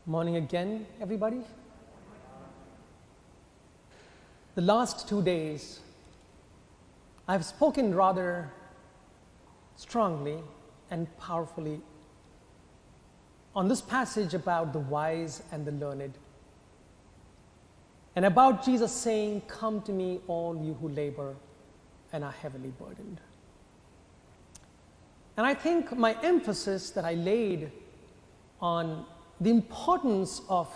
Morning again, everybody. The last 2 days, I've spoken rather strongly and powerfully on this passage about the wise and the learned, and about Jesus saying, "Come to me, all you who labor and are heavily burdened." And I think my emphasis that I laid on the importance of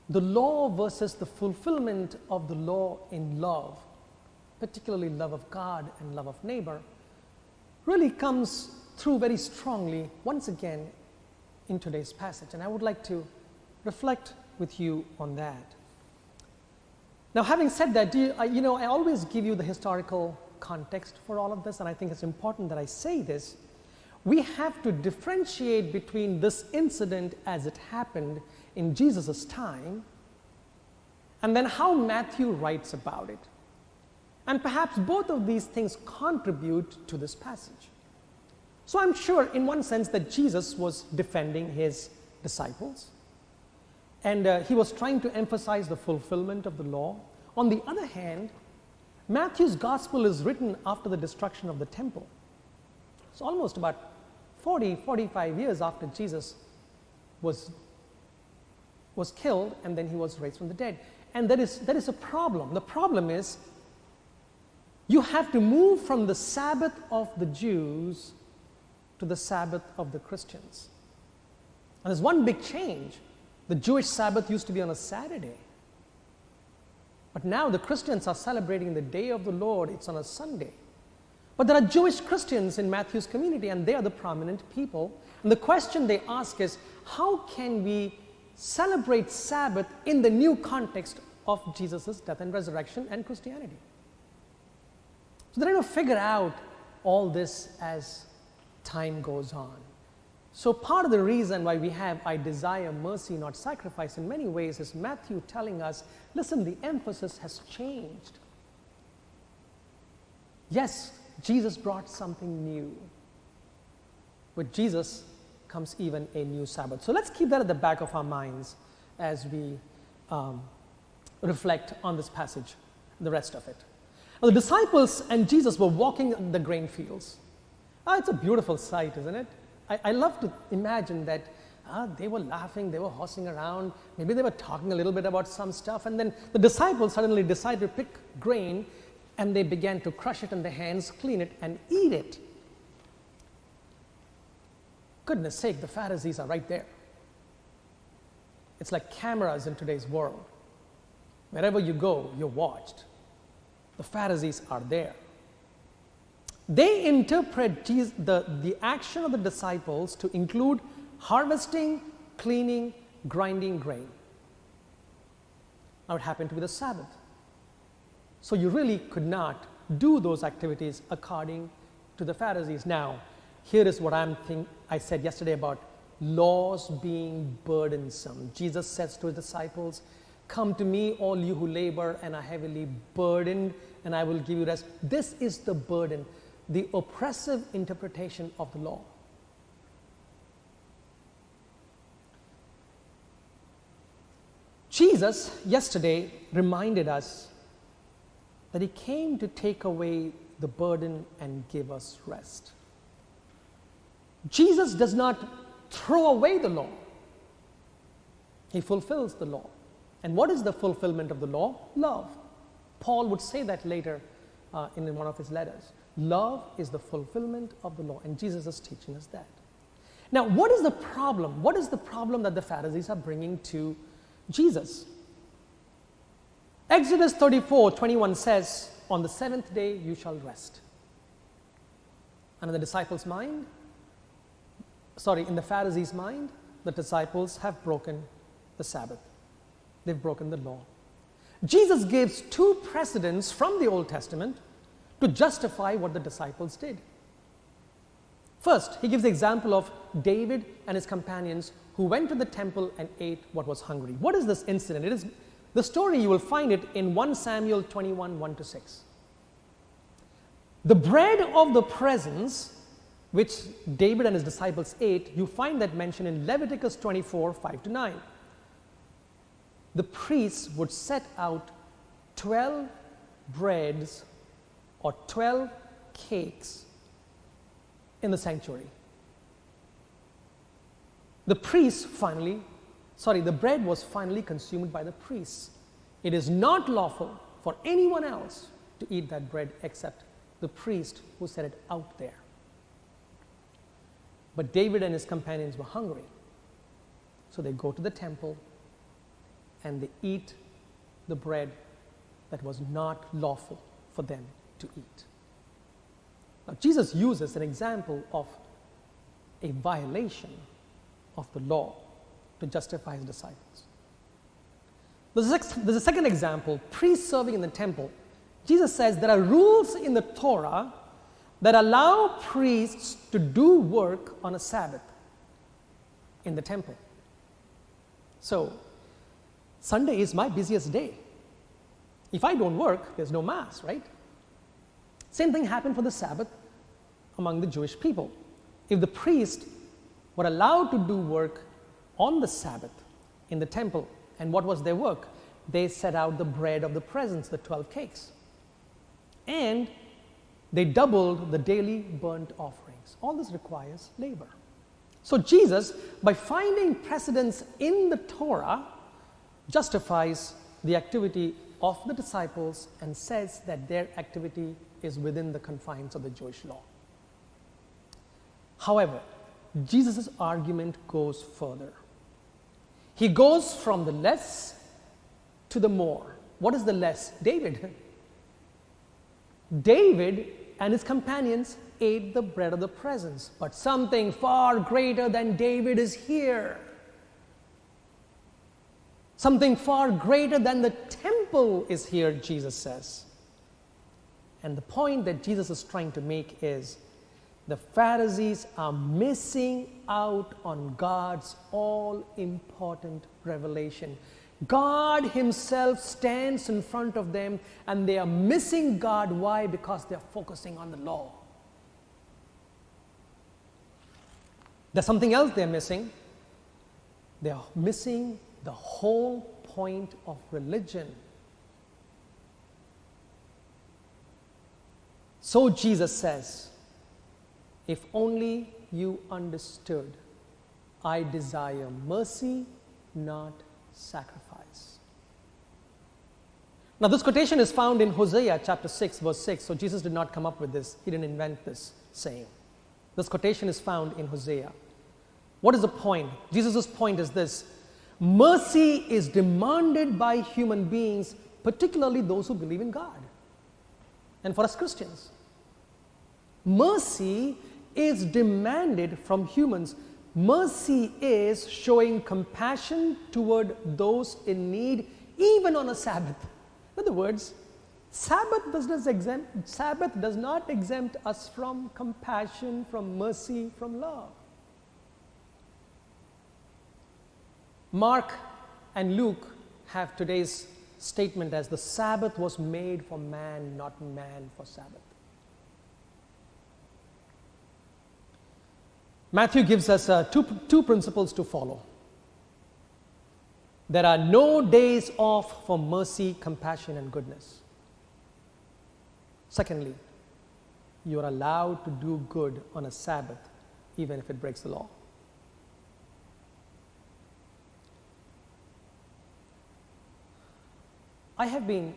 the law versus the fulfillment of the law in love, particularly love of God and love of neighbor, really comes through very strongly once again in today's passage. And I would like to reflect with you on that. Now, having said that, I always give you the historical context for all of this, and I think it's important that I say this. We have to differentiate between this incident as it happened in Jesus' time and then how Matthew writes about it. And perhaps both of these things contribute to this passage. So I'm sure in one sense that Jesus was defending his disciples and he was trying to emphasize the fulfillment of the law. On the other hand, Matthew's gospel is written after the destruction of the temple. It's almost about 45 years after Jesus was killed and then he was raised from the dead. And that is a problem. The problem is you have to move from the Sabbath of the Jews to the Sabbath of the Christians. And there's one big change. The Jewish Sabbath used to be on a Saturday. But now the Christians are celebrating the day of the Lord. It's on a Sunday. But there are Jewish Christians in Matthew's community, and they are the prominent people. And the question they ask is, how can we celebrate Sabbath in the new context of Jesus' death and resurrection and Christianity? So they're trying to figure out all this as time goes on. So part of the reason why we have "I desire mercy, not sacrifice" in many ways is Matthew telling us, listen, the emphasis has changed. Yes, Jesus brought something new. With Jesus comes even a new Sabbath. So let's keep that at the back of our minds as we reflect on this passage, the rest of it. Now, the disciples and Jesus were walking in the grain fields. It's a beautiful sight, isn't it? I love to imagine that they were laughing, they were horsing around, maybe they were talking a little bit about some stuff, and then the disciples suddenly decided to pick grain and they began to crush it in their hands, clean it, and eat it. Goodness sake, the Pharisees are right there. It's like cameras in today's world. Wherever you go, you're watched. The Pharisees are there. They interpret the action of the disciples to include harvesting, cleaning, grinding grain. Now it happened to be the Sabbath. So you really could not do those activities according to the Pharisees. Now, here is what I said yesterday about laws being burdensome. Jesus says to his disciples, "Come to me, all you who labor and are heavily burdened, and I will give you rest." This is the burden, the oppressive interpretation of the law. Jesus yesterday reminded us that he came to take away the burden and give us rest. Jesus does not throw away the law. He fulfills the law. And what is the fulfillment of the law? Love. Paul would say that later in one of his letters. Love is the fulfillment of the law, and Jesus is teaching us that. Now, what is the problem? What is the problem that the Pharisees are bringing to Jesus? Exodus 34:21 says, "On the seventh day you shall rest." And in the disciples' mind, in the Pharisees' mind, the disciples have broken the Sabbath. They've broken the law. Jesus gives two precedents from the Old Testament to justify what the disciples did. First, he gives the example of David and his companions who went to the temple and ate what was hungry. What is this incident? It is the story, you will find it in 1 Samuel 21, 1-6. The bread of the presence which David and his disciples ate, you find that mentioned in Leviticus 24, 5 to 9. The priests would set out 12 breads or 12 cakes in the sanctuary. The bread was finally consumed by the priests. It is not lawful for anyone else to eat that bread except the priest who set it out there. But David and his companions were hungry. So they go to the temple and they eat the bread that was not lawful for them to eat. Now, Jesus uses an example of a violation of the law to justify his disciples. There's a second example, priests serving in the temple. Jesus says there are rules in the Torah that allow priests to do work on a Sabbath in the temple. So, Sunday is my busiest day. If I don't work, there's no mass, right? Same thing happened for the Sabbath among the Jewish people. If the priest were allowed to do work on the Sabbath in the temple, and what was their work? They set out the bread of the presence, the 12 cakes. And they doubled the daily burnt offerings. All this requires labor. So Jesus, by finding precedence in the Torah, justifies the activity of the disciples and says that their activity is within the confines of the Jewish law. However, Jesus' argument goes further. He goes from the less to the more. What is the less? David. David and his companions ate the bread of the presence, but something far greater than David is here. Something far greater than the temple is here, Jesus says. And the point that Jesus is trying to make is the Pharisees are missing out on God's all-important revelation. God himself stands in front of them and they are missing God. Why? Because they are focusing on the law. There's something else they're missing. They are missing the whole point of religion. So Jesus says, if only you understood, I desire mercy, not sacrifice. Now this quotation is found in Hosea chapter 6 verse 6. So Jesus did not come up with this. He didn't invent this saying. This quotation is found in Hosea. What is the point? Jesus' point is this. Mercy is demanded by human beings, particularly those who believe in God. And for us Christians, mercy is demanded from humans. Mercy is showing compassion toward those in need, even on a Sabbath. In other words, Sabbath does not exempt us from compassion, from mercy, from love. Mark and Luke have today's statement as the Sabbath was made for man, not man for Sabbath. Matthew gives us two principles to follow. There are no days off for mercy, compassion, and goodness. Secondly, you are allowed to do good on a Sabbath, even if it breaks the law. I have been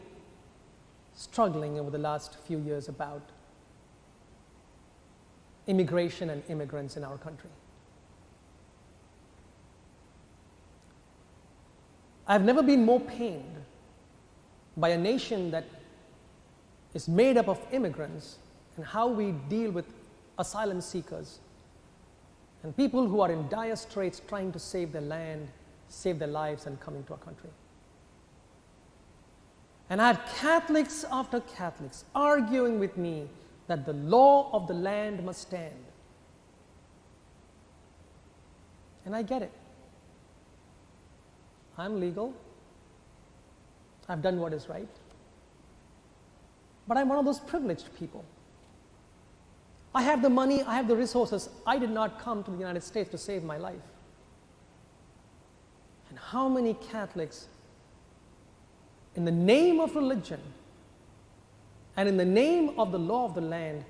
struggling over the last few years about immigration and immigrants in our country. I've never been more pained by a nation that is made up of immigrants and how we deal with asylum seekers and people who are in dire straits trying to save their land, save their lives, and come into our country. And I have Catholics after Catholics arguing with me that the law of the land must stand. And I get it. I'm legal. I've done what is right. But I'm one of those privileged people. I have the money, I have the resources. I did not come to the United States to save my life. And how many Catholics, in the name of religion and in the name of the law of the land,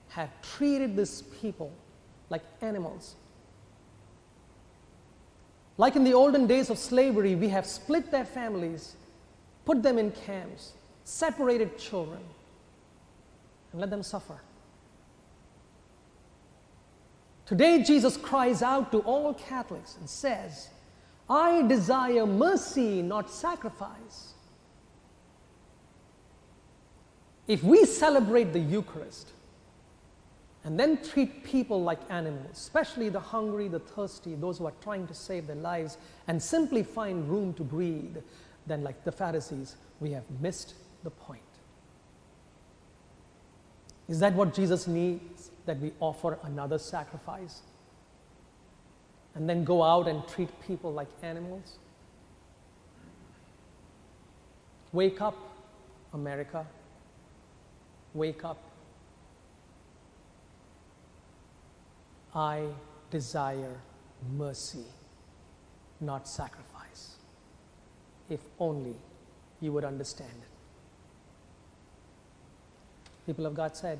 have treated these people like animals. Like in the olden days of slavery, we have split their families, put them in camps, separated children, and let them suffer. Today, Jesus cries out to all Catholics and says, I desire mercy, not sacrifice. If we celebrate the Eucharist and then treat people like animals, especially the hungry, the thirsty, those who are trying to save their lives, and simply find room to breathe, then like the Pharisees, we have missed the point. Is that what Jesus needs? That we offer another sacrifice and then go out and treat people like animals? Wake up, America. Wake up. I desire mercy, not sacrifice. If only you would understand it. People of God said,